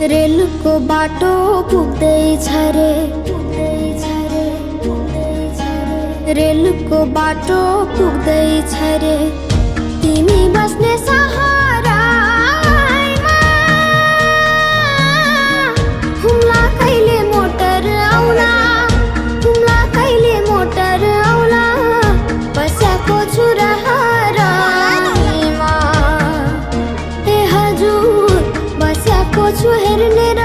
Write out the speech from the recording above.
रेलको बाटो पुग्दैछ रे, रेलको बाटो पुग्दैछ रे, तिमी बस्ने सहारामा हुम्ला कहिले मोटर आउला, हुम्ला कहिले मोटर आउला, बस्याको छु रहरमा ए हजुर बस्याको छु हेर्ने र